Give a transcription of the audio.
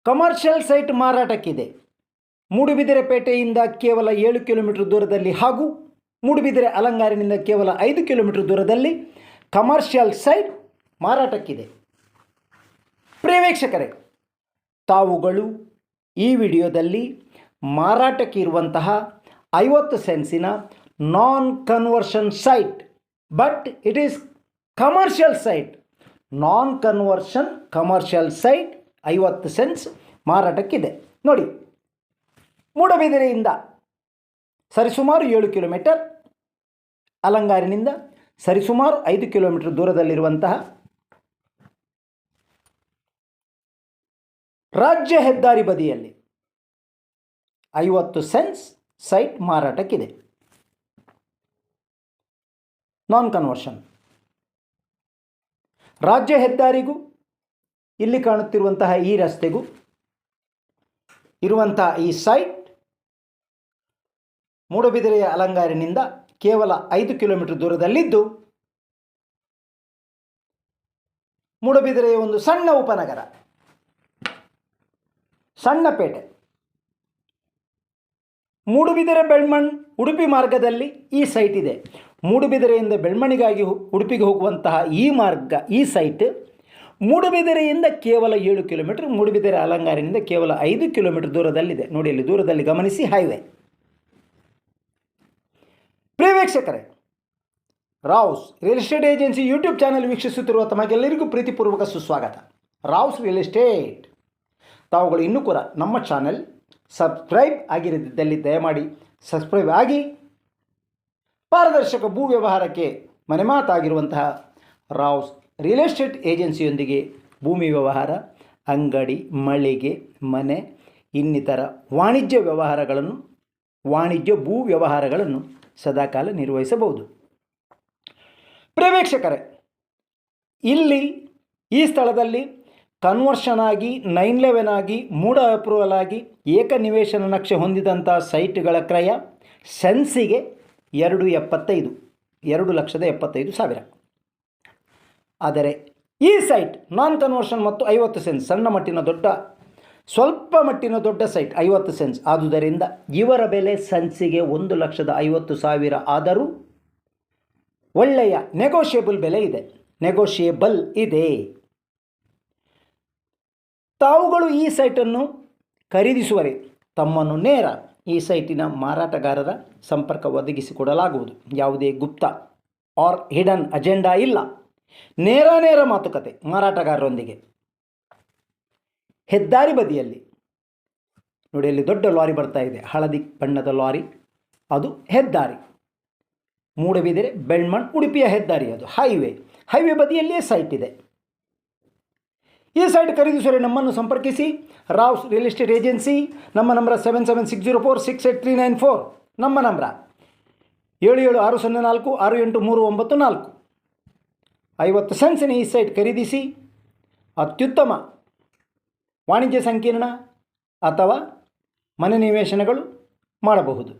Commercial site ಮಾರಾಟಕ್ಕಿದೆ. ಮೂಡುಬಿದಿರೆ ಪೇಟೆಯಿಂದ ಕೇವಲ 7 ಕಿಲೋಮೀಟರ್ ದೂರದಲ್ಲಿ ಹಾಗೂ ಮೂಡುಬಿದಿರೆ ಅಲಂಗಾರಿನಿಂದ ಕೇವಲ 5 ಕಿಲೋಮೀಟರ್ ದೂರದಲ್ಲಿ ಕಮರ್ಷಿಯಲ್ ಸೈಟ್ ಮಾರಾಟಕ್ಕಿದೆ. ಪ್ರಿಯ ವೀಕ್ಷಕರೇ, ತಾವುಗಳು ಈ ವಿಡಿಯೋದಲ್ಲಿ ಮಾರಾಟಕ್ಕೆ ಇರುವಂತಹ 50 ಸೆನ್ಸಿನ non conversion site, but it is commercial site, non conversion commercial site 50 cents ಮಾರಾಟಕ್ಕಿದೆ. ನೋಡಿ, ಮೂಡುಬಿದಿರೆಯಿಂದ ಸರಿಸುಮಾರು 7 ಕಿಲೋಮೀಟರ್, ಅಲಂಗಾರಿನಿಂದ ಸರಿಸುಮಾರು 5 ಕಿಲೋಮೀಟರ್ ದೂರದಲ್ಲಿರುವಂತಹ ರಾಜ್ಯ ಹೆದ್ದಾರಿ ಬದಿಯಲ್ಲಿ 50 ಸೆನ್ಸ್ ಸೈಟ್ ಮಾರಾಟಕ್ಕಿದೆ. ನಾನ್ ಕನ್ವರ್ಷನ್. ರಾಜ್ಯ ಹೆದ್ದಾರಿಗೂ ಇಲ್ಲಿ ಕಾಣುತ್ತಿರುವಂತಹ ಈ ರಸ್ತೆಗೂ ಇರುವಂತಹ ಈ ಸೈಟ್ ಮೂಡುಬಿದಿರೆಯ ಅಲಂಗಾರಿನಿಂದ ಕೇವಲ 5 ಕಿಲೋಮೀಟರ್ ದೂರದಲ್ಲಿದ್ದು, ಮೂಡುಬಿದಿರೆಯ ಒಂದು ಸಣ್ಣ ಉಪನಗರ, ಸಣ್ಣ ಪೇಟೆ. ಮೂಡುಬಿದಿರೆ ಬೆಳ್ಮಣ್ ಉಡುಪಿ ಮಾರ್ಗದಲ್ಲಿ ಈ ಸೈಟ್ ಇದೆ. ಮೂಡುಬಿದಿರೆಯಿಂದ ಬೆಳ್ಮಣಿಗಾಗಿ ಉಡುಪಿಗೆ ಹೋಗುವಂತಹ ಈ ಮಾರ್ಗ, ಈ ಸೈಟ್ ಮೂಡುಬಿದಿರೆಯಿಂದ ಕೇವಲ 7 ಕಿಲೋಮೀಟರ್, ಮೂಡುಬಿದಿರೆ ಅಲಂಗಾರಿನಿಂದ ಕೇವಲ 5 ಕಿಲೋಮೀಟರ್ ದೂರದಲ್ಲಿದೆ. ನೋಡಿ, ಅಲ್ಲಿ ದೂರದಲ್ಲಿ ಗಮನಿಸಿ, ಹೈವೇ. ಪ್ರಿಯ ವೀಕ್ಷಕರೇ, Rao's real estate agency YouTube channel ವೀಕ್ಷಿಸುತ್ತಿರುವ ತಮಗೆಲ್ಲರಿಗೂ ಪ್ರೀತಿಪೂರ್ವಕ ಸುಸ್ವಾಗತ. Rao's real estate. ತಾವುಗಳು ಇನ್ನೂ ಕೂಡ ನಮ್ಮ ಚಾನಲ್ ಸಬ್ಸ್ಕ್ರೈಬ್ ಆಗಿರದಿದ್ದಲ್ಲಿ ದಯಮಾಡಿ ಸಬ್ಸ್ಕ್ರೈಬ್ ಆಗಿ, ಪಾರದರ್ಶಕ ಭೂ ವ್ಯವಹಾರಕ್ಕೆ ಮನೆ ಮಾತಾಗಿರುವಂತಹ ರಾವ್ಸ್ ರಿಯಲ್ ಎಸ್ಟೇಟ್ ಏಜೆನ್ಸಿಯೊಂದಿಗೆ ಭೂಮಿ ವ್ಯವಹಾರ, ಅಂಗಡಿ, ಮಳಿಗೆ, ಮನೆ, ಇನ್ನಿತರ ವಾಣಿಜ್ಯ ವ್ಯವಹಾರಗಳನ್ನು, ವಾಣಿಜ್ಯ ಭೂ ವ್ಯವಹಾರಗಳನ್ನು ಸದಾಕಾಲ ನಿರ್ವಹಿಸಬಹುದು. ಪ್ರಿಯ ವೀಕ್ಷಕರೇ, ಇಲ್ಲಿ ಈ ಸ್ಥಳದಲ್ಲಿ ಕನ್ವರ್ಷನ್ ಆಗಿ 911 ಆಗಿ ಮೂಡ ಅಪ್ರೂವಲ್ ಆಗಿ ಏಕ ನಿವೇಶನ ನಕ್ಷೆ ಹೊಂದಿದಂಥ ಸೈಟ್ಗಳ ಕ್ರಯ ಸೆನ್ಸಿಗೆ 2,75,000. ಆದರೆ ಈ ಸೈಟ್ ನಾನ್ ಕನ್ವರ್ಷನ್ ಮತ್ತು 50 ಸೆನ್ಸ್, ಸಣ್ಣ ಮಟ್ಟಿನ ದೊಡ್ಡ, ಸ್ವಲ್ಪ ಮಟ್ಟಿನ ದೊಡ್ಡ ಸೈಟ್ 50 ಸೆನ್ಸ್ ಆದುದರಿಂದ ಇವರ ಬೆಲೆ ಸೆನ್ಸಿಗೆ 1,50,000 ಆದರೂ ಒಳ್ಳೆಯ ನೆಗೋಷಿಯೇಬಲ್ ಬೆಲೆ ಇದೆ, ನೆಗೋಷಿಯೇಬಲ್ ಇದೆ. ತಾವುಗಳು ಈ ಸೈಟನ್ನು ಖರೀದಿಸುವರೆ ತಮ್ಮನ್ನು ನೇರ ಈ ಸೈಟಿನ ಮಾರಾಟಗಾರರ ಸಂಪರ್ಕ ಒದಗಿಸಿಕೊಡಲಾಗುವುದು. ಯಾವುದೇ ಗುಪ್ತ ಆರ್ ಹಿಡನ್ ಅಜೆಂಡಾ ಇಲ್ಲ. ನೇರ ಮಾತುಕತೆ ಮಾರಾಟಗಾರರೊಂದಿಗೆ. ಹೆದ್ದಾರಿ ಬದಿಯಲ್ಲಿ ನೋಡಿ, ಅಲ್ಲಿ ದೊಡ್ಡ ಲಾರಿ ಬರ್ತಾ ಇದೆ, ಹಳದಿ ಬಣ್ಣದ ಲಾರಿ, ಅದು ಹೆದ್ದಾರಿ. ಮೂಡುಬಿದಿರೆ ಬೆಳ್ಮಣ್ ಉಡುಪಿಯ ಹೆದ್ದಾರಿ, ಅದು ಹೈವೇ ಬದಿಯಲ್ಲಿಯೇ ಸೈಟ್ ಇದೆ. ಈ ಸೈಟ್ ಖರೀದಿಸುವರೆ ನಮ್ಮನ್ನು ಸಂಪರ್ಕಿಸಿ. Rouse real estate agency. ನಮ್ಮ ನಂಬರ್ 7760468394. ನಮ್ಮ ನಂಬರ್ 7760468394. 50 ಸೆನ್ಸಿನ ಈ ಸೈಟ್ ಖರೀದಿಸಿ ಅತ್ಯುತ್ತಮ ವಾಣಿಜ್ಯ ಸಂಕೀರ್ಣ ಅಥವಾ ಮನೆ ನಿವೇಶನಗಳು ಮಾಡಬಹುದು.